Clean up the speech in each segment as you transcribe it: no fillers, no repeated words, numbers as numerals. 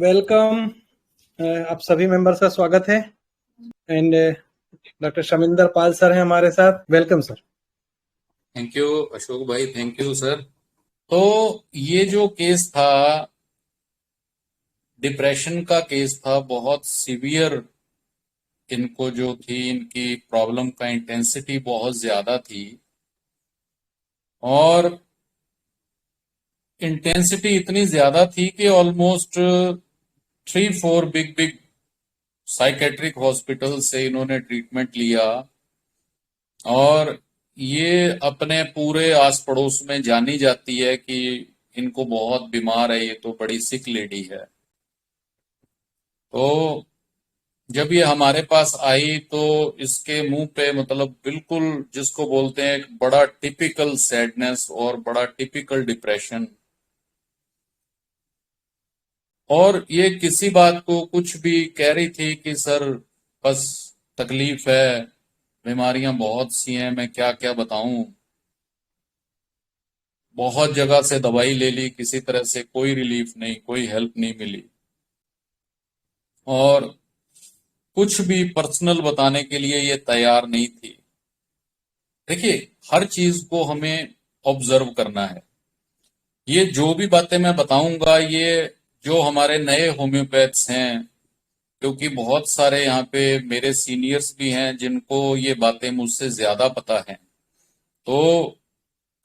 Welcome. आप सभी members का स्वागत है। And doctor Shaminder Pal sir हैं हमारे साथ। Welcome sir. Thank you Ashok भाई, थैंक यू सर। तो ये जो केस था, डिप्रेशन का केस था, बहुत सीवियर। इनको जो थी, इनकी प्रॉब्लम का इंटेंसिटी बहुत ज्यादा थी और इंटेंसिटी इतनी ज्यादा थी कि almost 3-4 big big psychiatric hospital से इन्होंने ट्रीटमेंट लिया और ये अपने पूरे आस पड़ोस में जानी जाती है कि इनको बहुत बीमार है, ये तो बड़ी सिक लेडी है। तो जब ये हमारे पास आई तो इसके मुंह पे मतलब बिल्कुल जिसको बोलते हैं एक बड़ा टिपिकल सैडनेस और बड़ा टिपिकल डिप्रेशन। और ये किसी बात को कुछ भी कह रही थी कि सर बस तकलीफ है, बीमारियां बहुत सी हैं, मैं क्या क्या बताऊं। बहुत जगह से दवाई ले ली, किसी तरह से कोई रिलीफ नहीं, कोई हेल्प नहीं मिली। और कुछ भी पर्सनल बताने के लिए ये तैयार नहीं थी। देखिए, हर चीज को हमें ऑब्जर्व करना है। ये जो भी बातें मैं बताऊंगा, ये जो हमारे नए होम्योपैथ्स हैं, क्योंकि बहुत सारे यहाँ पे मेरे सीनियर्स भी हैं जिनको ये बातें मुझसे ज्यादा पता हैं, तो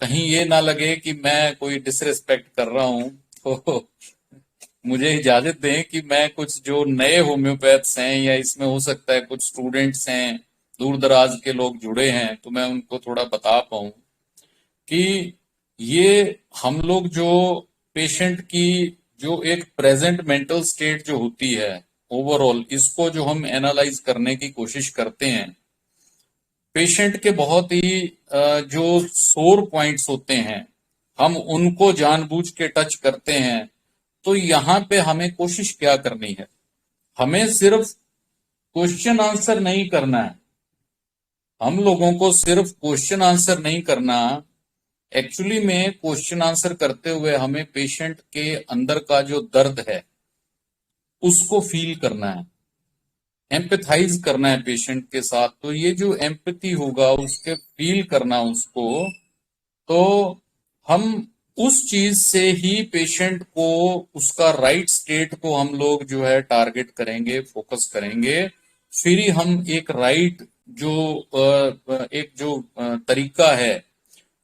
कहीं ये ना लगे कि मैं कोई डिसरिस्पेक्ट कर रहा हूं। तो मुझे इजाजत दें कि मैं कुछ जो नए होम्योपैथ्स हैं या इसमें हो सकता है कुछ स्टूडेंट्स हैं, दूर दराज के लोग जुड़े हैं, तो मैं उनको थोड़ा बता पाऊं कि ये हम लोग जो पेशेंट की जो एक प्रेजेंट मेंटल स्टेट जो होती है ओवरऑल, इसको जो हम एनालाइज करने की कोशिश करते हैं, पेशेंट के बहुत ही जो सोर पॉइंट्स होते हैं, हम उनको जानबूझ के टच करते हैं। तो यहाँ पे हमें कोशिश क्या करनी है? हमें सिर्फ क्वेश्चन आंसर नहीं करना है। हम लोगों को सिर्फ क्वेश्चन आंसर नहीं करना, एक्चुअली में क्वेश्चन आंसर करते हुए हमें पेशेंट के अंदर का जो दर्द है उसको फील करना है, एम्पैथाइज करना है पेशेंट के साथ। तो ये जो एम्पैथी होगा, उसके फील करना उसको, तो हम उस चीज से ही पेशेंट को, उसका राइट स्टेट को हम लोग जो है टारगेट करेंगे, फोकस करेंगे। फिर ही हम एक राइट जो एक जो तरीका है,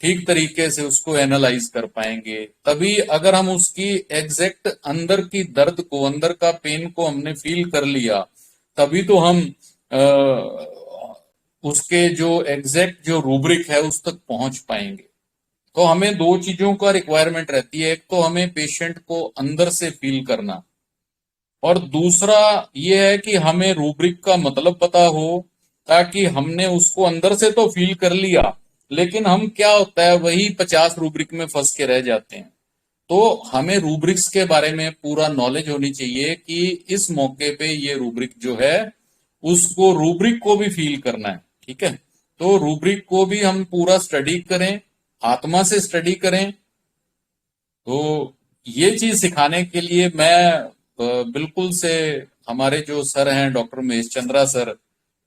ठीक तरीके से उसको एनालाइज कर पाएंगे। तभी अगर हम उसकी एग्जैक्ट अंदर की दर्द को, अंदर का पेन को हमने फील कर लिया, तभी तो हम उसके जो एग्जैक्ट जो रूब्रिक है उस तक पहुंच पाएंगे। तो हमें दो चीजों का रिक्वायरमेंट रहती है, एक तो हमें पेशेंट को अंदर से फील करना, और दूसरा ये है कि हमें रूब्रिक का मतलब पता हो, ताकि हमने उसको अंदर से तो फील कर लिया, लेकिन हम क्या होता है वही 50 रूब्रिक में फंस के रह जाते हैं। तो हमें रूब्रिक्स के बारे में पूरा नॉलेज होनी चाहिए कि इस मौके पे ये रूब्रिक जो है, उसको रूब्रिक को भी फील करना है। ठीक है, तो रूब्रिक को भी हम पूरा स्टडी करें, आत्मा से स्टडी करें। तो ये चीज सिखाने के लिए मैं बिल्कुल से हमारे जो सर हैं डॉक्टर महेश चंद्रा सर,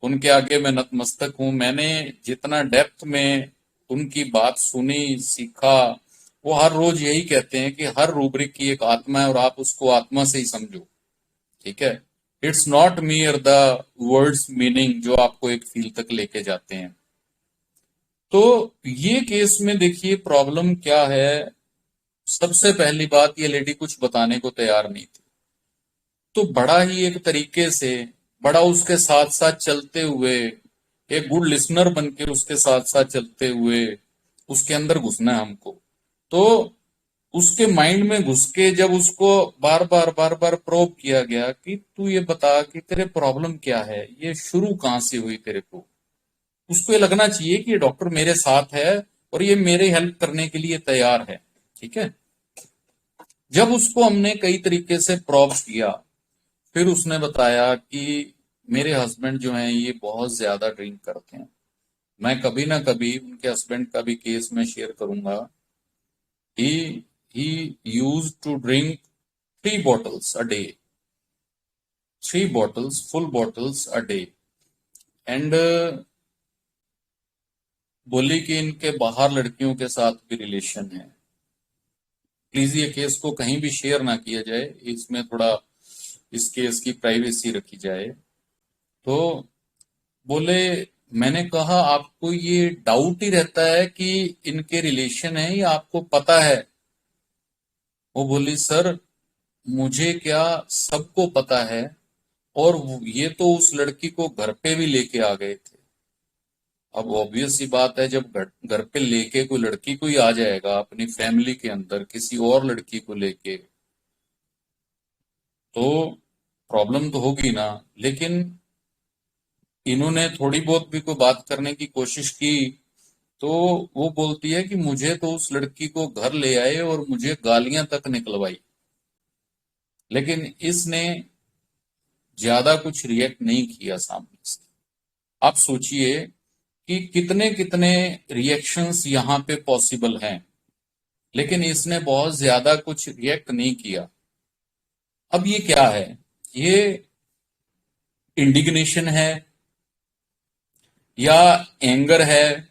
उनके आगे मैं नतमस्तक हूं। मैंने जितना डेप्थ में उनकी बात सुनी, सीखा, वो हर रोज यही कहते हैं कि हर रूब्रिक की एक आत्मा है और आप उसको आत्मा से ही समझो। ठीक है, it's not मियर the words meaning जो आपको एक फील तक लेके जाते हैं। तो ये केस में देखिए प्रॉब्लम क्या है। सबसे पहली बात, ये लेडी कुछ बताने को तैयार नहीं थी। तो बड़ा ही एक तरीके से, बड़ा उसके साथ साथ चलते हुए, एक गुड लिसनर बन के उसके साथ साथ चलते हुए उसके अंदर घुसना है हमको। तो उसके माइंड में घुस के जब उसको बार बार प्रोब किया गया कि तू ये बता कि तेरे प्रॉब्लम क्या है, ये शुरू कहां से हुई तेरे को, उसको ये लगना चाहिए कि ये डॉक्टर मेरे साथ है और ये मेरे हेल्प करने के लिए तैयार है। ठीक है, जब उसको हमने कई तरीके से प्रोब किया, फिर उसने बताया कि मेरे हस्बैंड जो हैं ये बहुत ज्यादा ड्रिंक करते हैं। मैं कभी ना कभी उनके हस्बैंड का भी केस में शेयर करूंगा। He he use to drink 3 bottles a day। 3 bottles, full bottles a day. And बोली कि इनके बाहर लड़कियों के साथ भी रिलेशन है। प्लीज ये केस को कहीं भी शेयर ना किया जाए, इसमें थोड़ा इस केस की प्राइवेसी रखी जाए। तो बोले, मैंने कहा आपको ये डाउट ही रहता है कि इनके रिलेशन है या आपको पता है? वो बोली, सर मुझे क्या, सबको पता है, और ये तो उस लड़की को घर पे भी लेके आ गए थे। अब ऑब्वियस सी बात है, जब घर पे लेके कोई लड़की को ही आ जाएगा अपनी फैमिली के अंदर किसी और लड़की को लेके, तो प्रॉब्लम तो होगी ना। लेकिन इन्होंने थोड़ी बहुत भी कोई बात करने की कोशिश की तो वो बोलती है कि मुझे तो उस लड़की को घर ले आए और मुझे गालियां तक निकलवाई, लेकिन इसने ज्यादा कुछ रिएक्ट नहीं किया सामने से। आप सोचिए कि कितने कितने रिएक्शंस यहाँ पे पॉसिबल हैं, लेकिन इसने बहुत ज्यादा कुछ रिएक्ट नहीं किया। अब ये क्या है? ये इंडिग्नेशन है, या एंगर है,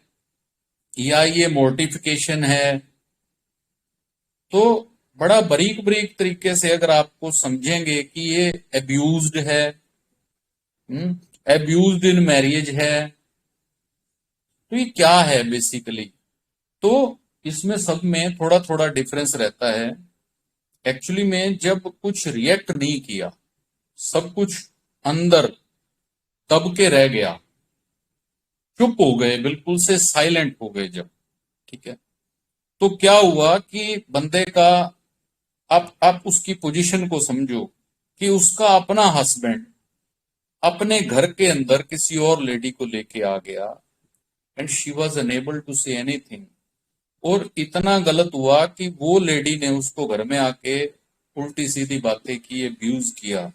या ये मोर्टिफिकेशन है? तो बड़ा बारीक बारीक तरीके से अगर आपको समझेंगे कि ये अब्यूज्ड है, अब्यूज्ड इन मैरिज है, तो ये क्या है बेसिकली? तो इसमें सब में थोड़ा थोड़ा डिफरेंस रहता है। एक्चुअली में जब कुछ रिएक्ट नहीं किया, सब कुछ अंदर दब के रह गया, चुप हो गए, बिल्कुल से साइलेंट हो गए जब, ठीक है, तो क्या हुआ कि बंदे का, आप उसकी पोजीशन को समझो कि उसका अपना हस्बैंड अपने घर के अंदर किसी और लेडी को लेके आ गया, and she was unable to say anything. और इतना गलत हुआ कि वो लेडी ने उसको घर में आके उल्टी सीधी बातें की, अब्यूज किया।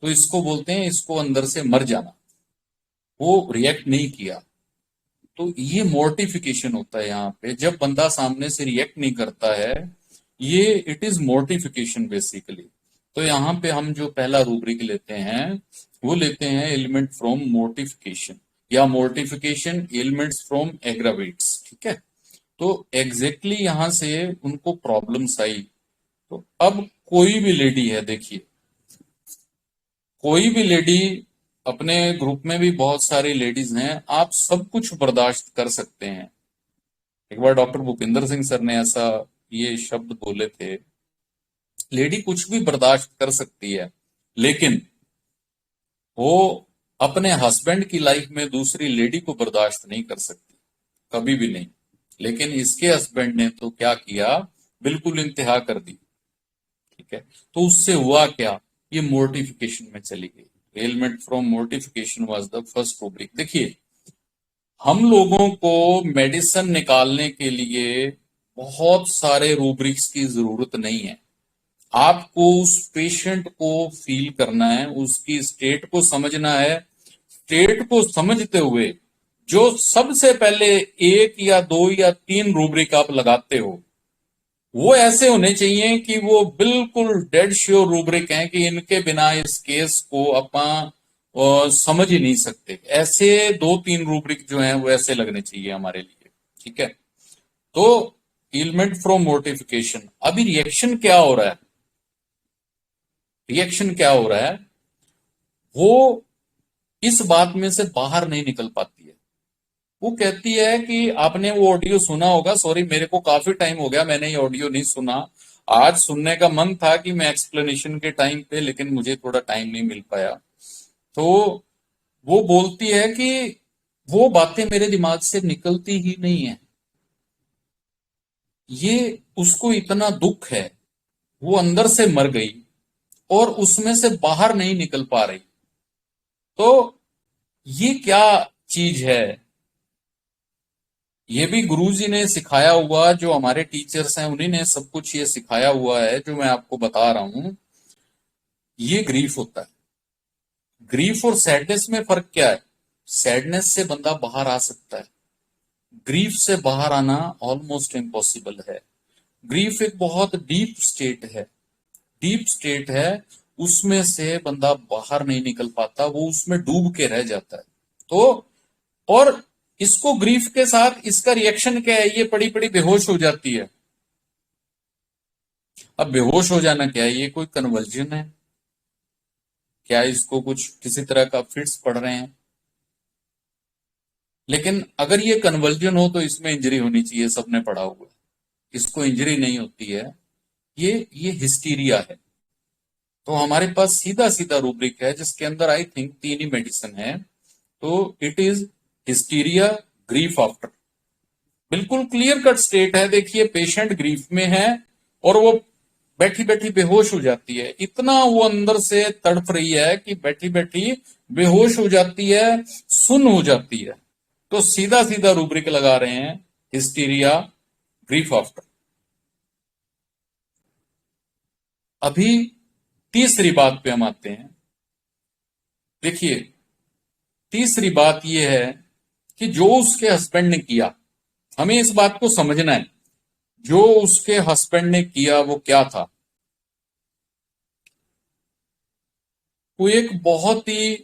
तो इसको बोलते हैं, इसको अंदर से मर जाना। वो रिएक्ट नहीं किया, तो ये मोर्टिफिकेशन होता है। यहाँ पे जब बंदा सामने से रिएक्ट नहीं करता है, ये इट इज मोर्टिफिकेशन बेसिकली। तो यहाँ पे हम जो पहला रूब्रिक लेते हैं वो लेते हैं एलिमेंट फ्रॉम मोर्टिफिकेशन, या मोर्टिफिकेशन एलिमेंट्स फ्रॉम एग्रावेट्स, ठीक है। तो एग्जैक्टली यहां से उनको प्रॉब्लम्स आई। तो अब कोई भी लेडी है, देखिए कोई भी लेडी, अपने ग्रुप में भी बहुत सारी लेडीज हैं, आप सब कुछ बर्दाश्त कर सकते हैं। एक बार डॉक्टर भूपिंदर सिंह सर ने ऐसा ये शब्द बोले थे, लेडी कुछ भी बर्दाश्त कर सकती है, लेकिन वो अपने हस्बैंड की लाइफ में दूसरी लेडी को बर्दाश्त नहीं कर सकती, कभी भी नहीं। लेकिन इसके हस्बैंड ने तो क्या किया, बिल्कुल इंतहा कर दी, ठीक है। तो उससे हुआ क्या, ये मोर्टिफिकेशन में चली गई। Element from mortification was the first rubric. देखिए, हम लोगों को मेडिसिन निकालने के लिए बहुत सारे रूब्रिक्स की जरूरत नहीं है। आपको उस पेशेंट को फील करना है, उसकी स्टेट को समझना है। स्टेट को समझते हुए जो सबसे पहले 1 या 2 या 3 रूब्रिक आप लगाते हो, वो ऐसे होने चाहिए कि वो बिल्कुल डेड श्योर रूब्रिक हैं कि इनके बिना इस केस को अपन समझ ही नहीं सकते। ऐसे 2-3 रूब्रिक जो हैं वो ऐसे लगने चाहिए हमारे लिए, ठीक है। तो एलिमेंट फ्रॉम मोर्टिफिकेशन, अभी रिएक्शन क्या हो रहा है? रिएक्शन क्या हो रहा है, वो इस बात में से बाहर नहीं निकल पाती है। वो कहती है कि आपने वो ऑडियो सुना होगा, सॉरी मेरे को काफी टाइम हो गया, मैंने ये ऑडियो नहीं सुना। आज सुनने का मन था कि मैं एक्सप्लेनेशन के टाइम पे, लेकिन मुझे थोड़ा टाइम नहीं मिल पाया। तो वो बोलती है कि वो बातें मेरे दिमाग से निकलती ही नहीं है। ये उसको इतना दुख है, वो अंदर से मर गई और उसमें से बाहर नहीं निकल पा रही। तो ये क्या चीज है? ये भी गुरुजी ने सिखाया हुआ, जो हमारे टीचर्स हैं उन्हीं ने सब कुछ ये सिखाया हुआ है जो मैं आपको बता रहा हूं। ये ग्रीफ होता है। ग्रीफ और सैडनेस में फर्क क्या है? सैडनेस से बंदा बाहर आ सकता है, ग्रीफ से बाहर आना ऑलमोस्ट इम्पॉसिबल है। ग्रीफ एक बहुत डीप स्टेट है, डीप स्टेट है, उसमें से बंदा बाहर नहीं निकल पाता, वो उसमें डूब के रह जाता है। तो और इसको ग्रीफ के साथ इसका रिएक्शन क्या है, ये पड़ी पड़ी बेहोश हो जाती है। अब बेहोश हो जाना क्या है, ये कोई कन्वर्जन है क्या, इसको कुछ किसी तरह का फिट्स पड़ रहे हैं? लेकिन अगर ये कन्वर्जन हो तो इसमें इंजरी होनी चाहिए, सबने पढ़ा हुआ है। इसको इंजरी नहीं होती है, ये हिस्टीरिया है। तो हमारे पास सीधा सीधा रूब्रिक है जिसके अंदर आई थिंक 3 ही मेडिसिन है। तो it is hysteria, grief after, बिल्कुल क्लियर कट स्टेट है। देखिए पेशेंट ग्रीफ में है और वो बैठी बैठी बेहोश हो जाती है, इतना वो अंदर से तड़प रही है कि बैठी बैठी बेहोश हो जाती है, सुन्न हो जाती है। तो सीधा सीधा रूब्रिक लगा रहे हैं, हिस्टीरिया, ग्रीफ आफ्टर। अभी तीसरी बात पे हम आते हैं। देखिए तीसरी बात यह है कि जो उसके हस्बैंड ने किया, हमें इस बात को समझना है, जो उसके हस्बैंड ने किया वो क्या था। वो एक बहुत ही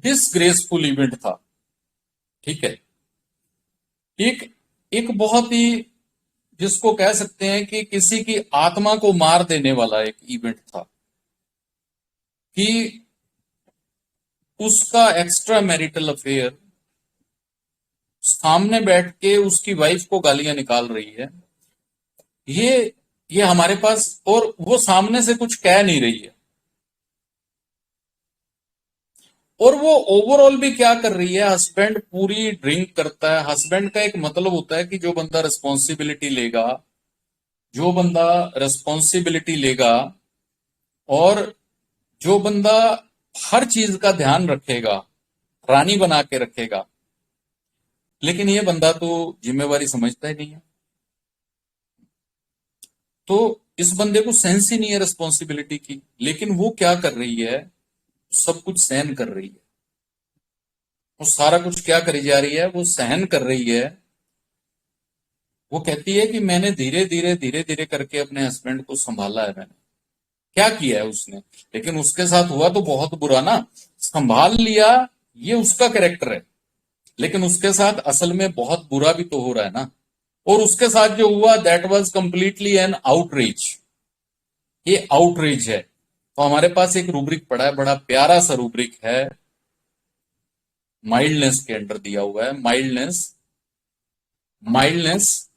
डिसग्रेसफुल इवेंट था, ठीक है। एक एक बहुत ही, जिसको कह सकते हैं कि किसी की आत्मा को मार देने वाला एक इवेंट था कि उसका एक्स्ट्रा मैरिटल अफेयर सामने बैठ के उसकी वाइफ को गालियां निकाल रही है। ये ये हमारे पास, और वो सामने से कुछ कह नहीं रही है, और वो ओवरऑल भी क्या कर रही है, हस्बैंड पूरी ड्रिंक करता है। हस्बैंड का एक मतलब होता है कि जो बंदा रिस्पॉन्सिबिलिटी लेगा, जो बंदा रिस्पॉन्सिबिलिटी लेगा और जो बंदा हर चीज का ध्यान रखेगा, रानी बना के रखेगा। लेकिन ये बंदा तो जिम्मेवारी समझता ही नहीं है। तो इस बंदे को सेंस ही नहीं है रिस्पॉन्सिबिलिटी की, लेकिन वो क्या कर रही है, सब कुछ सहन कर रही है। वो सारा कुछ क्या करी जा रही है, वो सहन कर रही है। वो कहती है कि मैंने धीरे धीरे धीरे धीरे करके अपने हस्बैंड को संभाला है, मैंने क्या किया है उसने, लेकिन उसके साथ हुआ तो बहुत बुरा ना। संभाल लिया, ये उसका कैरेक्टर है, लेकिन उसके साथ असल में बहुत बुरा भी तो हो रहा है ना। और उसके साथ जो हुआ, that was completely an outreach, ये आउटरीच है। तो हमारे पास एक रूब्रिक पड़ा है, बड़ा प्यारा सा रूब्रिक है, माइल्डनेस के अंडर दिया हुआ है। Mildness, mildness,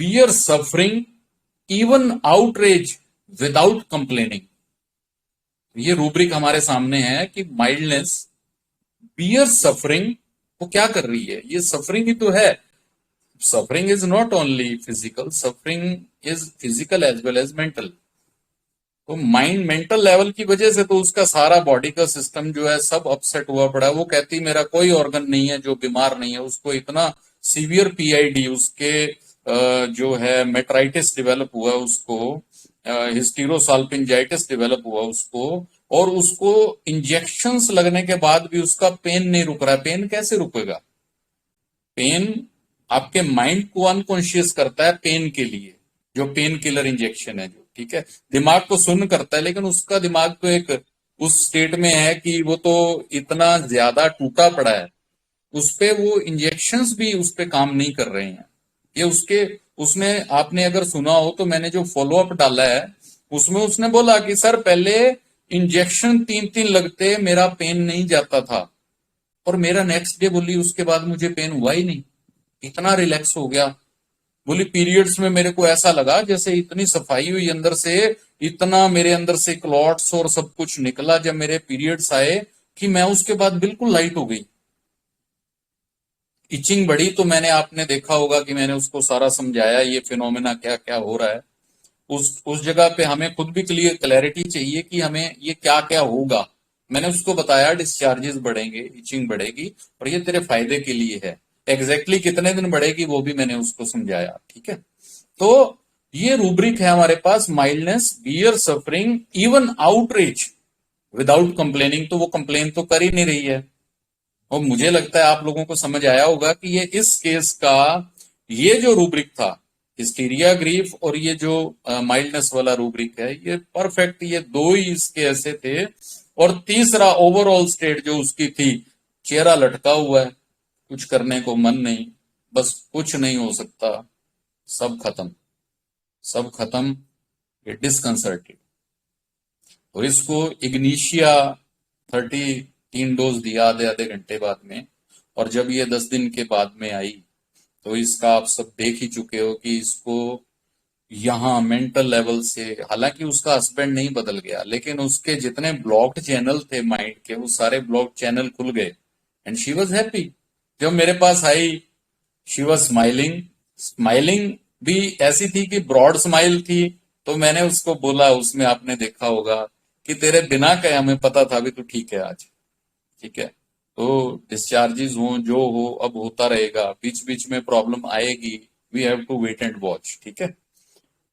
bear suffering even outrage without complaining. ये रूब्रिक हमारे सामने है कि माइल्डनेस, बियर सफरिंग, वो क्या कर रही है, ये सफरिंग ही तो है। Suffering is not only physical, suffering is physical as well as mental. तो माइंड, मेंटल लेवल की वजह से तो उसका सारा बॉडी का सिस्टम जो है सब अपसेट हुआ पड़ा है। वो कहती मेरा कोई ऑर्गन नहीं है जो बीमार नहीं है। उसको इतना सीवियर पीआईडी, उसके जो है मेट्राइटिस डेवलप हुआ उसको, हिस्टीरोसाल्पिंजाइटिस डेवलप हुआ उसको, और उसको इंजेक्शंस लगने के बाद भी उसका पेन नहीं रुक रहा है। पेन कैसे रुकेगा? पेन आपके माइंड को अनकॉन्शियस करता है पेन के लिए, जो पेन किलर इंजेक्शन है जो, ठीक है। दिमाग को सुन्न करता है, लेकिन उसका दिमाग तो एक उस स्टेट में है कि वो तो इतना ज्यादा टूटा पड़ा है, उस पे वो इंजेक्शंस भी उस पे काम नहीं कर रहे हैं। ये उसके, उसने, आपने अगर सुना हो तो मैंने जो फॉलो अप डाला है उसमें उसने बोला कि सर पहले इंजेक्शन 3-3 लगते, मेरा पेन नहीं जाता था, और मेरा नेक्स्ट डे बोली उसके बाद मुझे पेन हुआ ही नहीं, इतना रिलैक्स हो गया। बोली पीरियड्स में मेरे को ऐसा लगा जैसे इतनी सफाई हुई अंदर से, इतना मेरे अंदर से क्लॉट्स और सब कुछ निकला जब मेरे पीरियड्स आए, कि मैं उसके बाद बिल्कुल लाइट हो गई। इचिंग बढ़ी तो मैंने, आपने देखा होगा कि मैंने उसको सारा समझाया ये फिनोमेना क्या क्या हो रहा है। उस जगह पे हमें खुद भी क्लियर क्लैरिटी चाहिए कि हमें ये क्या क्या होगा। मैंने उसको बताया डिस्चार्जेस बढ़ेंगे, इचिंग बढ़ेगी, और ये तेरे फायदे के लिए है। एग्जैक्टली कितने दिन बढ़ेगी वो भी मैंने उसको समझाया, ठीक है। तो ये रूब्रिक है हमारे पास, mildness, bear suffering even outreach without complaining. तो वो कंप्लेन तो कर ही नहीं रही है। और मुझे लगता है आप लोगों को समझ आया होगा कि ये इस केस का, ये जो रूब्रिक था, हिस्टीरिया ग्रीफ और ये जो माइल्डनेस वाला रूब्रिक है, ये परफेक्ट, ये दो ही इसके ऐसे थे। और तीसरा ओवरऑल स्टेट जो उसकी थी, चेहरा लटका हुआ है, कुछ करने को मन नहीं, बस कुछ नहीं हो सकता, सब खत्म, सब खत्म, ये डिस्कंसर्टेड। और इसको इग्निशिया 33 डोज दिया आधे आधे घंटे बाद में। और जब ये 10 दिन के बाद में आई, तो इसका आप सब देख ही चुके हो कि इसको यहाँ मेंटल लेवल से, हालांकि उसका हस्बैंड नहीं बदल गया, लेकिन उसके जितने ब्लॉक्ड चैनल थे माइंड के, वो सारे ब्लॉक्ड चैनल खुल गए एंड शी वाज हैप्पी। जब मेरे पास आई, शी वाज स्माइलिंग, स्माइलिंग भी ऐसी थी कि ब्रॉड स्माइल थी। तो मैंने उसको बोला, उसमें आपने देखा होगा कि तेरे बिना कहे हमें पता था भी तू ठीक है आज, ठीक है। तो डिस्चार्जेस हो जो हो, अब होता रहेगा, बीच बीच में प्रॉब्लम आएगी, we have to wait and watch, ठीक है।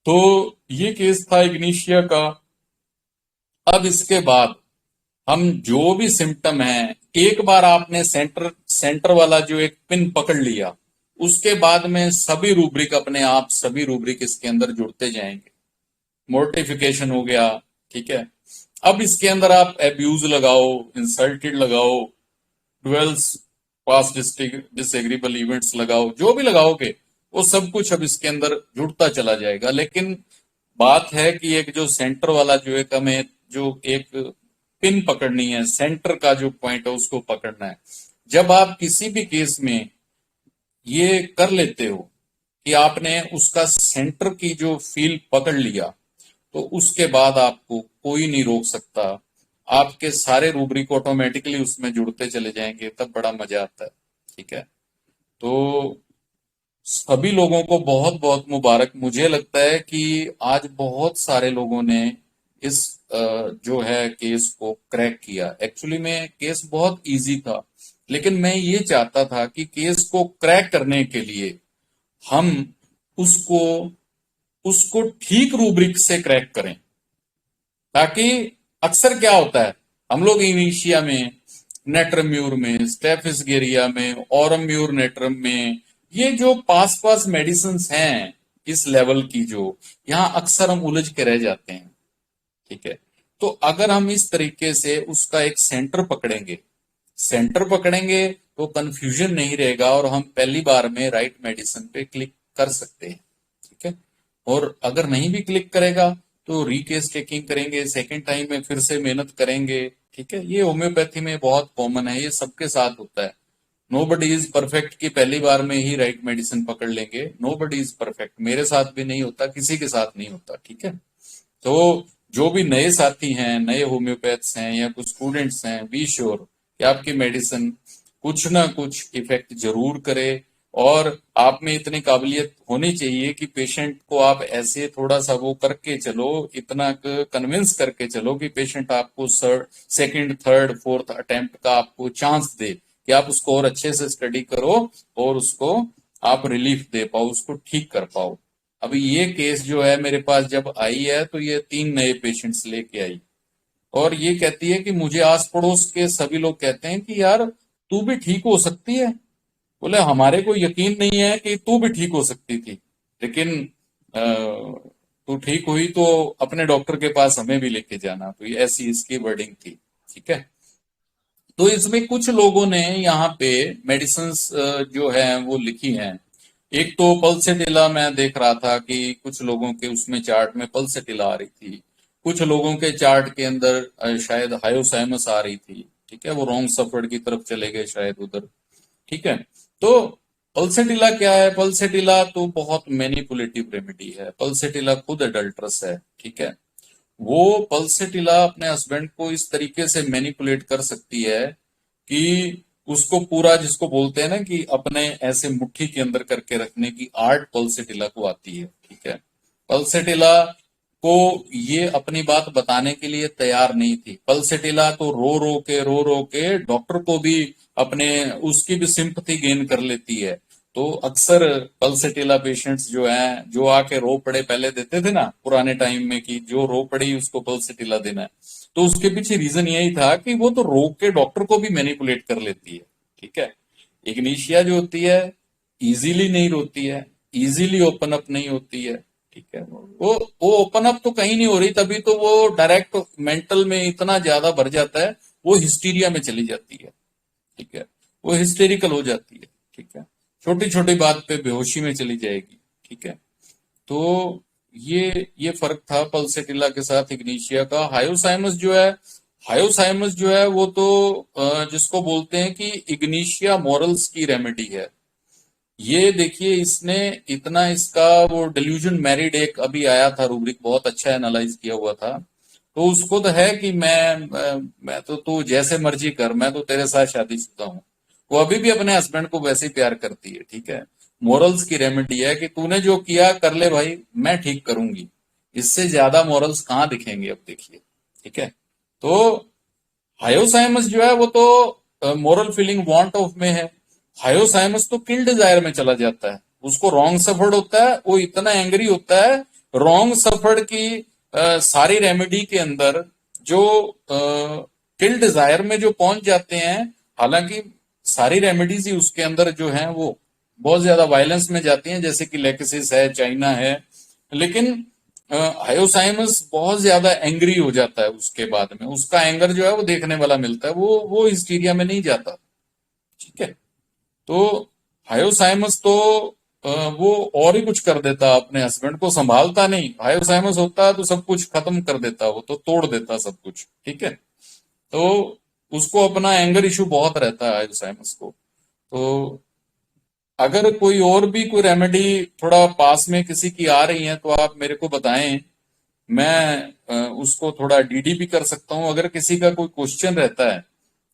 तो ये केस था इग्निशिया का। अब इसके बाद हम जो भी सिम्टम है, एक बार आपने सेंटर सेंटर वाला जो एक पिन पकड़ लिया, उसके बाद में सभी रूब्रिक अपने आप, सभी रूब्रिक इसके अंदर जुड़ते जाएंगे। मोर्टिफिकेशन हो गया, ठीक है। अब इसके अंदर आप एब्यूज लगाओ, इंसल्टेड लगाओ, डुएल्स, पास्ट डिसएग्रीबल इवेंट्स लगाओ, जो भी लगाओगे वो सब कुछ अब इसके अंदर जुड़ता चला जाएगा। लेकिन बात है कि एक जो सेंटर वाला जो एक हमें जो एक पिन पकड़नी है, सेंटर का जो पॉइंट है उसको पकड़ना है। जब आप किसी भी केस में ये कर लेते हो कि आपने उसका सेंटर की जो फील पकड़ लिया, तो उसके बाद आपको कोई नहीं रोक सकता, आपके सारे रूब्रिक ऑटोमेटिकली उसमें जुड़ते चले जाएंगे, तब बड़ा मजा आता है, ठीक है। तो सभी लोगों को बहुत बहुत मुबारक। मुझे लगता है कि आज बहुत सारे लोगों ने इस जो है केस को क्रैक किया। एक्चुअली में केस बहुत इजी था, लेकिन मैं ये चाहता था कि केस को क्रैक करने के लिए हम उसको उसको ठीक रूब्रिक से क्रैक करें, ताकि अक्सर क्या होता है, हम लोग इनिशिया में, नेट्रम्यूर में, स्टेफिसगेरिया में, औरम्यूर नेट्रम में, ये जो पास पास मेडिसिन हैं इस लेवल की, जो यहाँ अक्सर हम उलझ के रह जाते हैं, ठीक है। तो अगर हम इस तरीके से उसका एक सेंटर पकड़ेंगे तो कंफ्यूजन नहीं रहेगा और हम पहली बार में राइट मेडिसिन पे क्लिक कर सकते हैं, ठीक है। और अगर नहीं भी क्लिक करेगा तो रीकेस टेकिंग करेंगे, सेकेंड टाइम में फिर से मेहनत करेंगे, ठीक है। ये होम्योपैथी में बहुत कॉमन है, ये सबके साथ होता है। नोबडी इज परफेक्ट कि पहली बार में ही राइट मेडिसिन पकड़ लेंगे, नोबडी इज परफेक्ट, मेरे साथ भी नहीं होता, किसी के साथ नहीं होता, ठीक है। तो जो भी नए साथी हैं, नए होम्योपैथ्स हैं या कुछ स्टूडेंट्स हैं, बी श्योर कि आपकी मेडिसिन कुछ ना कुछ इफेक्ट जरूर करे। और आप में इतनी काबिलियत होनी चाहिए कि पेशेंट को आप ऐसे थोड़ा सा वो करके चलो, इतना कन्विंस करके चलो कि पेशेंट आपको सेकंड, थर्ड, फोर्थ अटेम्प्ट का आपको चांस दे कि आप उसको और अच्छे से स्टडी करो और उसको आप रिलीफ दे पाओ, उसको ठीक कर पाओ। अभी ये केस जो है मेरे पास जब आई है, तो ये 3 नए पेशेंट्स लेके आई और ये कहती है कि मुझे आस पड़ोस के सभी लोग कहते हैं कि यार तू भी ठीक हो सकती है। बोले हमारे को यकीन नहीं है कि तू भी ठीक हो सकती थी, लेकिन तू ठीक हुई तो अपने डॉक्टर के पास हमें भी लेके जाना। तो ये ऐसी इसकी वर्डिंग थी, ठीक है। तो इसमें कुछ लोगों ने यहाँ पे मेडिसिन जो है वो लिखी हैं। एक तो पल्सेटिला, मैं देख रहा था कि कुछ लोगों के उसमें चार्ट में पल्सेटिला आ रही थी, कुछ लोगों के चार्ट के अंदर शायद हायोसाइमस आ रही थी, ठीक है। वो रॉन्ग सफर्ड की तरफ चले गए शायद उधर, ठीक है। तो पल्सेटिला क्या है? पल्सेटिला तो बहुत मैनिपुलेटिव रेमेडी है, पल्सेटिला खुद अडल्ट्रस है, ठीक है। वो पल्सेटिला अपने हस्बैंड को इस तरीके से मैनिपुलेट कर सकती है कि उसको पूरा, जिसको बोलते हैं ना कि अपने ऐसे मुट्ठी के अंदर करके रखने की आर्ट पल्सेटिला को आती है, ठीक है। पल्सेटिला को ये अपनी बात बताने के लिए तैयार नहीं थी। पल्सेटिला तो रो रो के डॉक्टर को भी अपने, उसकी भी सिंपथी गेन कर लेती है। तो अक्सर पल्सेटिला पेशेंट्स जो हैं, जो आके रो पड़े पहले देते थे ना पुराने टाइम में कि जो रो पड़ी उसको पल्सेटिला देना है, तो उसके पीछे रीजन यही था कि वो तो रो के डॉक्टर को भी मैनिपुलेट कर लेती है, ठीक है। इग्निशिया जो होती है इजीली नहीं रोती है, इजीली ओपन अप नहीं होती है। ठीक है, वो ओपन अप तो कहीं नहीं हो रही, तभी तो वो डायरेक्ट मेंटल में इतना ज्यादा भर जाता है, वो हिस्टीरिया में चली जाती है। ठीक है, वो हिस्टेरिकल हो जाती है। ठीक है, छोटी छोटी बात पे बेहोशी में चली जाएगी। ठीक है, तो ये फर्क था पल्सेटिला के साथ इग्निशिया का। हायोसाइमस जो है वो तो जिसको बोलते हैं कि इग्निशिया मॉरल्स की रेमेडी है। ये देखिए, इसने इतना इसका वो डिल्यूजन मैरिड एक अभी आया था रूब्रिक, बहुत अच्छा एनालाइज किया हुआ था। तो उसको तो है कि मैं तो तू जैसे मर्जी कर, मैं तो तेरे साथ शादीशुदा हूँ। वो अभी भी अपने हस्बैंड को वैसे ही प्यार करती है। ठीक है, मोरल्स की रेमेडी है कि तूने जो किया कर ले भाई, मैं ठीक करूंगी। इससे ज्यादा मोरल्स कहाँ दिखेंगे अब देखिए। ठीक है, तो हायोसाइमस जो है वो तो मोरल फीलिंग वांट ऑफ में है। हायोसाइमस तो किल डिजायर में चला जाता है, उसको रॉन्ग सफर्ड होता है, वो इतना एंग्री होता है। रॉन्ग सफर्ड की सारी रेमेडी के अंदर जो किल डिजायर में जो पहुंच जाते हैं, हालांकि सारी रेमेडीज ही उसके अंदर जो है वो बहुत ज्यादा वायलेंस में जाती हैं, जैसे कि लेकेसिस है, चाइना है। लेकिन हायोसाइमस बहुत ज्यादा एंग्री हो जाता है, उसके बाद में उसका एंगर जो है वो देखने वाला मिलता है, वो हिस्टीरिया में नहीं जाता। ठीक है, तो हायोसाइमस तो वो और ही कुछ कर देता, अपने हस्बैंड को संभालता नहीं। हायोसाइमस होता तो सब कुछ खत्म कर देता, वो तो तोड़ देता सब कुछ। ठीक है, तो उसको अपना एंगर इशू बहुत रहता है हायोसाइमस को। तो अगर कोई और भी कोई रेमेडी थोड़ा पास में किसी की आ रही है तो आप मेरे को बताएं, मैं उसको थोड़ा डीडी भी कर सकता हूं। अगर किसी का कोई क्वेश्चन रहता है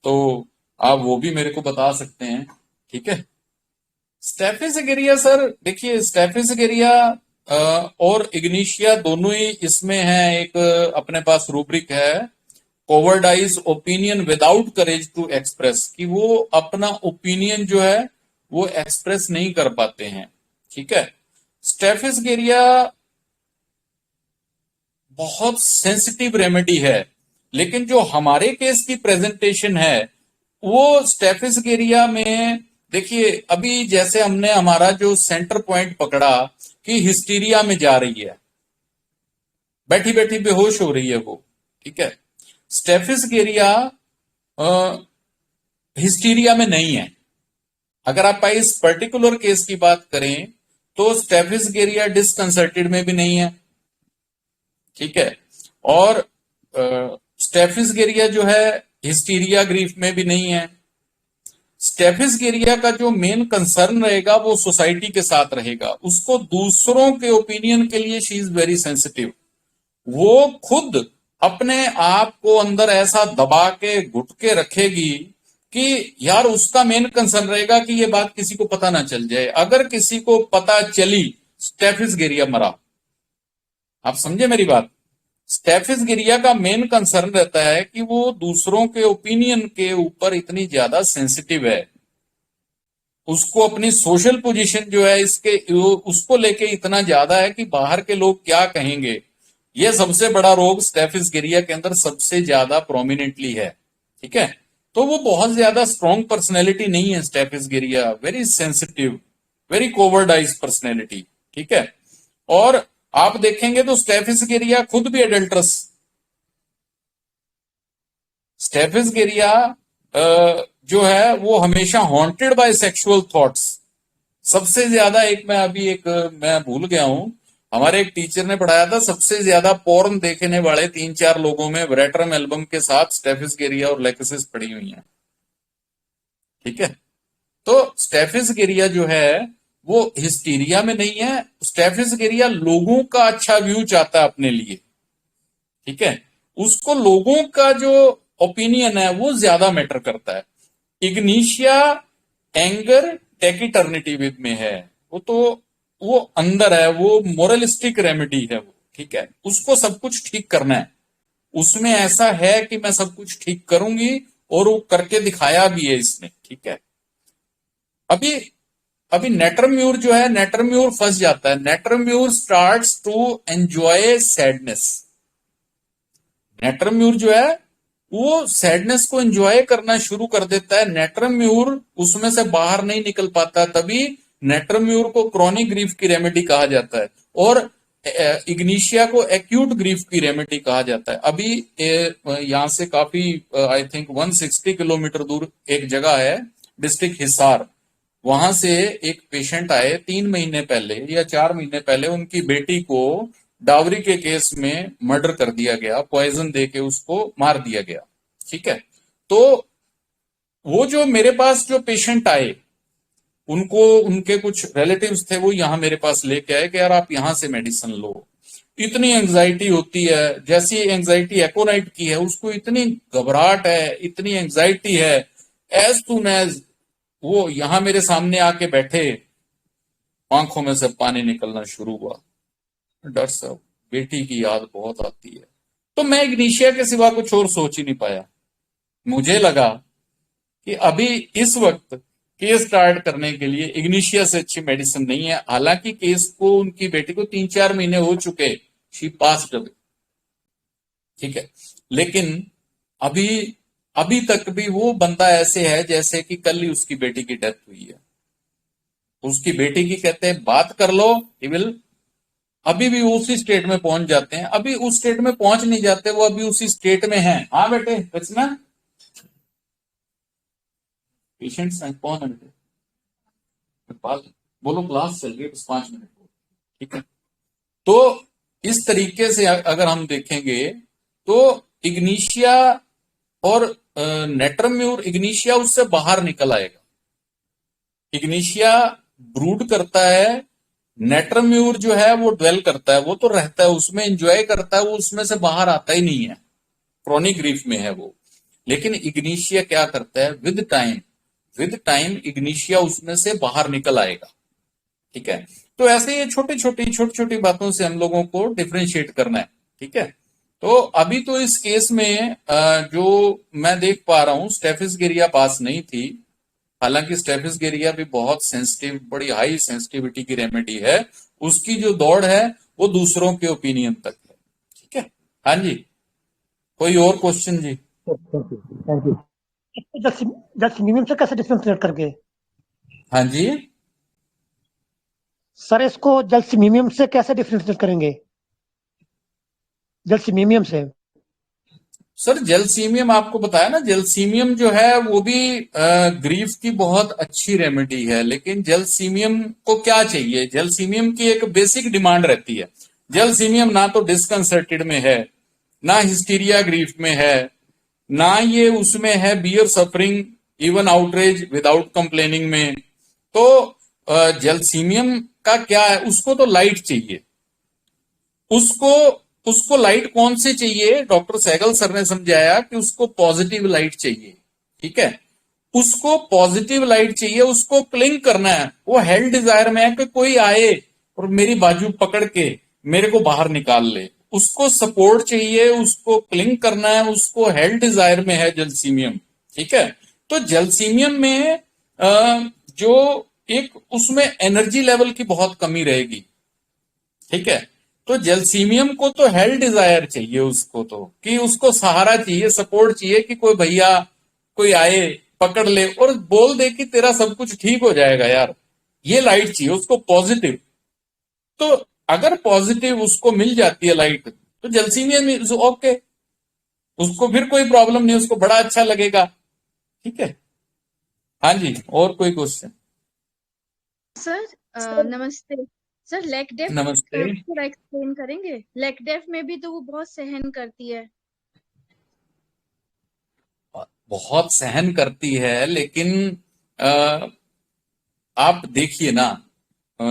तो आप वो भी मेरे को बता सकते हैं। ठीक है, स्टेफिस सर देखिए, स्टेफिस और इग्निशिया दोनों ही इसमें है। एक अपने पास रूब्रिक है, cowardice opinion without courage to express, कि वो अपना ओपिनियन जो है वो एक्सप्रेस नहीं कर पाते हैं। ठीक है, स्टेफिस बहुत सेंसिटिव रेमेडी है, लेकिन जो हमारे केस की प्रेजेंटेशन है वो स्टेफिस में देखिए, अभी जैसे हमने हमारा जो सेंटर पॉइंट पकड़ा कि हिस्टीरिया में जा रही है, बैठी बैठी बेहोश हो रही है वो। ठीक है, स्टेफिस हिस्टीरिया में नहीं है। अगर आप इस पर्टिकुलर केस की बात करें तो स्टेफिस डिसकंसर्टेड में भी नहीं है। ठीक है, और स्टेफिस जो है हिस्टीरिया ग्रीफ में भी नहीं है। स्टेफिस का जो मेन कंसर्न रहेगा वो सोसाइटी के साथ रहेगा, उसको दूसरों के ओपिनियन के लिए शी इज वेरी सेंसिटिव। वो खुद अपने आप को अंदर ऐसा दबा के घुट के रखेगी कि यार उसका मेन कंसर्न रहेगा कि ये बात किसी को पता ना चल जाए। अगर किसी को पता चली, स्टेफिस मरा। आप समझे मेरी बात? स्टेफिस का मेन कंसर्न रहता है कि वो दूसरों के ओपिनियन के ऊपर इतनी ज्यादा सेंसिटिव है, उसको अपनी सोशल पोजीशन जो है इसके उसको लेके इतना ज्यादा है कि बाहर के लोग क्या कहेंगे। ये सबसे बड़ा रोग स्टेफिस के अंदर सबसे ज्यादा प्रोमिनेंटली है। ठीक है, तो वो बहुत ज्यादा स्ट्रॉन्ग पर्सनैलिटी नहीं है स्टेफिस वेरी सेंसिटिव, वेरी कोवर्डाइज पर्सनैलिटी। ठीक है, और आप देखेंगे तो स्टेफिस खुद भी एडल्ट्रस। स्टेफिस जो है वो हमेशा हॉन्टेड बाय सेक्सुअल थॉट्स। सबसे ज्यादा मैं भूल गया हूं, हमारे एक टीचर ने पढ़ाया था, सबसे ज्यादा पोर्न देखने वाले 3-4 लोगों में ब्रेटरम एल्बम के साथ स्टेफिस और लेकेसिस पड़ी हुई हैं। ठीक है, तो स्टेफिस जो है वो हिस्टीरिया में नहीं है। स्टेफिस लोगों का अच्छा व्यू चाहता है अपने लिए। ठीक है, उसको लोगों का जो ओपिनियन है वो ज्यादा मैटर करता है। इग्निशिया एंगर टेकिटर्निटी विद में है, वो अंदर है, वो मोरलिस्टिक रेमेडी है वो। ठीक है, उसको सब कुछ ठीक करना है, उसमें ऐसा है कि मैं सब कुछ ठीक करूंगी, और वो करके दिखाया भी है इसने। ठीक है, अभी अभी नेटरम्यूर जो है, नेटरम्यूर फंस जाता है। नेटरम्यूर स्टार्ट्स टू एंजॉय सैडनेस। नेटरम्यूर जो है वो सैडनेस को एंजॉय करना शुरू कर देता है। नेटरम्यूर उसमें से बाहर नहीं निकल पाता, तभी नेट्रम्यूर को क्रॉनिक ग्रीफ की रेमेडी कहा जाता है और इग्निशिया को एक्यूट ग्रीफ की रेमेडी कहा जाता है। अभी यहाँ से काफी आई थिंक 160 किलोमीटर दूर एक जगह है डिस्ट्रिक्ट हिसार, वहां से एक पेशेंट आए 3 महीने पहले या 4 महीने पहले, उनकी बेटी को डावरी के केस में मर्डर कर दिया गया, पॉइजन दे के उसको मार दिया गया। ठीक है, तो वो जो मेरे पास जो पेशेंट आए, उनको उनके कुछ रिलेटिव्स थे, वो यहां मेरे पास लेके आए कि यार आप यहां से मेडिसिन लो। इतनी एंजाइटी होती है, जैसी एंजाइटी एकोनाइट की है, उसको इतनी घबराहट है, इतनी एंजाइटी है। एज सुन एज वो यहां मेरे सामने आके बैठे, आंखों में से पानी निकलना शुरू हुआ। डर साहब, बेटी की याद बहुत आती है। तो मैं इग्निशिया के सिवा कुछ और सोच ही नहीं पाया। मुझे लगा कि अभी इस वक्त केस स्टार्ट करने के लिए इग्निशिया से अच्छी मेडिसिन नहीं है। हालांकि केस को, उनकी बेटी को 3-4 महीने हो चुके, शी पास्ड अवे, ठीक है, लेकिन अभी अभी तक भी वो बंदा ऐसे है जैसे कि कल ही उसकी बेटी की डेथ हुई है। उसकी बेटी की कहते हैं बात कर लो, ही विल, अभी भी उसी स्टेट में पहुंच जाते हैं। अभी उस स्टेट में पहुंच नहीं जाते, वो अभी उसी स्टेट में हैं। हाँ बेटे, रचना, पेशेंट्स हैं, कौन है बेटे? बोलो क्लास चल रही है, बस 5 मिनट। ठीक है, तो इस तरीके से अगर हम देखेंगे तो इग्निशिया और नेट्रम्यूर, इग्निशिया उससे बाहर निकल आएगा। इग्निशिया ब्रूड करता है, नेट्रम्यूर जो है वो ड्वेल करता है, वो तो रहता है उसमें, एंजॉय करता है, वो उसमें से बाहर आता ही नहीं है, क्रॉनिक ग्रीफ में है वो। लेकिन इग्निशिया क्या करता है, विद टाइम इग्निशिया उसमें से बाहर निकल आएगा। ठीक है, तो ऐसे ये छोटी छोटी बातों से हम लोगों को डिफरेंशिएट करना है। ठीक है, तो अभी तो इस केस में जो मैं देख पा रहा हूं, स्टेफिस गिरिया पास नहीं थी। हालांकि स्टेफिस गिरिया भी बहुत सेंसिटिव, बड़ी हाई सेंसिटिविटी की रेमेडी है। उसकी जो दौड़ है वो दूसरों के ओपिनियन तक है। ठीक है, हाँ जी, कोई और क्वेश्चन जी? Thank you. जलसीमियम से कैसे डिफरेंशिएट करके? हाँ जी, सर इसको जलसीमियम से कैसे डिफरेंशिएट करेंगे? जलसीमियम से सर जेलसीमियम आपको बताया ना, जेलसीमियम जो है वो भी ग्रीफ की बहुत अच्छी रेमेडी है। लेकिन जेलसीमियम को क्या चाहिए, जेलसीमियम की एक बेसिक डिमांड रहती है। जेलसीमियम ना तो डिस्कंसर्टेड में है, ना हिस्टीरिया ग्रीफ में है, ना ये उसमें है bear suffering even outrage without complaining में। तो जेलसीमियम का क्या है, उसको तो लाइट चाहिए। उसको उसको लाइट कौन सी चाहिए? डॉक्टर सहगल सर ने समझाया कि उसको पॉजिटिव लाइट चाहिए। ठीक है, उसको पॉजिटिव लाइट चाहिए, उसको क्लिंग करना है। वो हेल्थ डिजायर में है कि कोई आए और मेरी बाजू पकड़ के मेरे को बाहर निकाल ले, उसको सपोर्ट चाहिए, उसको क्लिंग करना है, उसको हेल्थ डिजायर में है जेलसीमियम। ठीक है, तो जेलसीमियम में जो एक उसमें एनर्जी लेवल की बहुत कमी रहेगी। ठीक है, तो जेलसीमियम को तो हेल्थ डिजायर चाहिए, उसको तो कि उसको सहारा चाहिए, सपोर्ट चाहिए कि कोई भैया कोई आए पकड़ ले और बोल दे कि तेरा सब कुछ ठीक हो जाएगा यार। ये लाइट चाहिए उसको, पॉजिटिव। तो अगर पॉजिटिव उसको मिल जाती है लाइट, तो जेलसीमियम इज ओके, उसको फिर कोई प्रॉब्लम नहीं, उसको बड़ा अच्छा लगेगा। ठीक है, हाँ जी, और कोई क्वेश्चन? सर नमस्ते सर। लेग डेफ नमस्ते। थोड़ा एक्सप्लेन करेंगे? लेग डेफ में भी तो वो बहुत सहन करती है। बहुत सहन करती है, लेकिन आप देखिए ना, अ,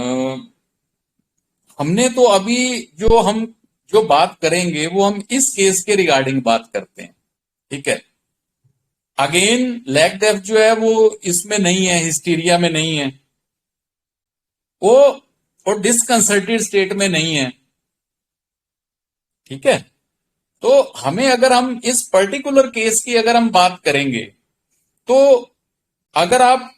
हमने तो अभी जो बात करेंगे वो हम इस केस के रिगार्डिंग बात करते हैं। ठीक है, अगेन लेग डेफ जो है वो इसमें नहीं है, हिस्टीरिया में नहीं है, वो और डिस्कंसर्टेड स्टेट में नहीं है। ठीक है, तो हमें अगर हम इस पर्टिकुलर केस की अगर हम बात करेंगे, तो अगर आप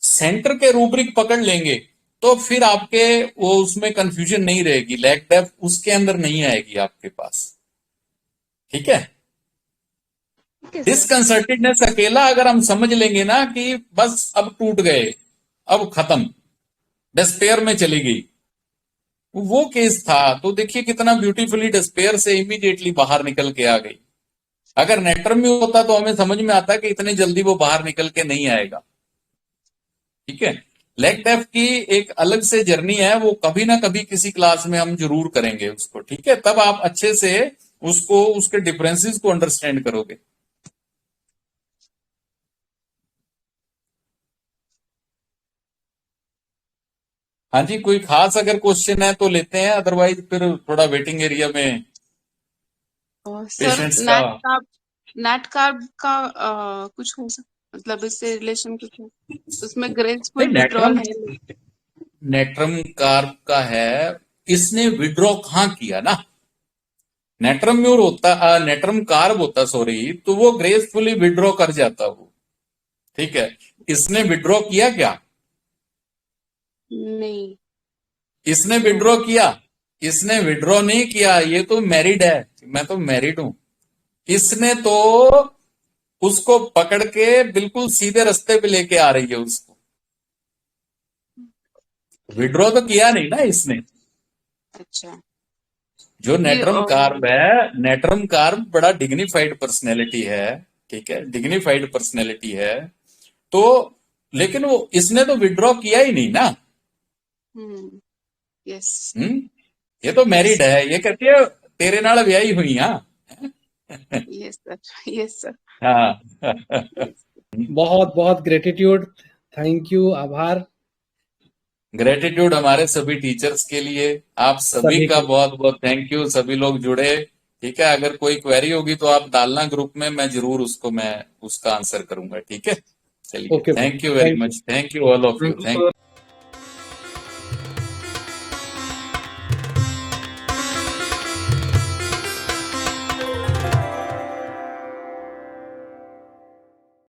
सेंटर के रूब्रिक पकड़ लेंगे तो फिर आपके वो उसमें कंफ्यूजन नहीं रहेगी, लेग डेफ उसके अंदर नहीं आएगी आपके पास। ठीक है, डिस्कंसर्टेडनेस अकेला अगर हम समझ लेंगे ना कि बस अब टूट गए, अब खत्म, डिस्पेयर में चली गई, वो केस था। तो देखिए कितना ब्यूटीफुली डिस्पेयर से इमीडिएटली बाहर निकल के आ गई। अगर नेट्रम में होता तो हमें समझ में आता कि इतने जल्दी वो बाहर निकल के नहीं आएगा। ठीक है, लेग डेफ की एक अलग से जर्नी है, वो कभी ना कभी किसी क्लास में हम जरूर करेंगे उसको। ठीक है, तब आप अच्छे से उसको, उसके डिफरेंसेस को अंडरस्टैंड करोगे। हाँ जी, कोई खास अगर क्वेश्चन है तो लेते हैं, अदरवाइज फिर थोड़ा वेटिंग एरिया में सर पेशेंट्स का। नेट कार्ब का कुछ हो सकता, मतलब इससे रिलेशन कुछ है? उसमें नहीं, ग्रेसफुल विड्रॉल है। नेट्रम कार्ब का है, इसने विड्रॉ कहां किया ना, नेट्रम म्यूर होता, नेट्रम कार्ब होता सॉरी, तो वो ग्रेसफुली विड्रॉ कर जाता वो। ठीक है, इसने विड्रॉ किया क्या? नहीं, इसने विड्रॉ किया? इसने विड्रॉ नहीं किया, ये तो मैरिड है, मैं तो मैरिड हूं। इसने तो उसको पकड़ के बिल्कुल सीधे रास्ते पे लेके आ रही है उसको। विड्रॉ तो किया नहीं ना इसने। अच्छा। जो नेट्रम ये कार्ब है, नेट्रम कार्ब बड़ा डिग्निफाइड पर्सनैलिटी है। ठीक है, डिग्निफाइड पर्सनैलिटी है, तो लेकिन वो इसने तो विड्रॉ किया ही नहीं ना। यस ये तो मैरिड है, ये कहती है तेरे नाल ब्याही हुई हाँ। Yes sir, yes sir. हाँ। बहुत बहुत ग्रेटिट्यूड, थैंक यू, आभार ग्रेटिट्यूड हमारे सभी टीचर्स के लिए, आप सभी सभी का को। बहुत बहुत थैंक यू, सभी लोग जुड़े। ठीक है, अगर कोई क्वेरी होगी तो आप डालना ग्रुप में, मैं जरूर उसको, मैं उसका आंसर करूंगा। ठीक है, चलिए, okay, thank you very thank you. Much, thank you all of you, thank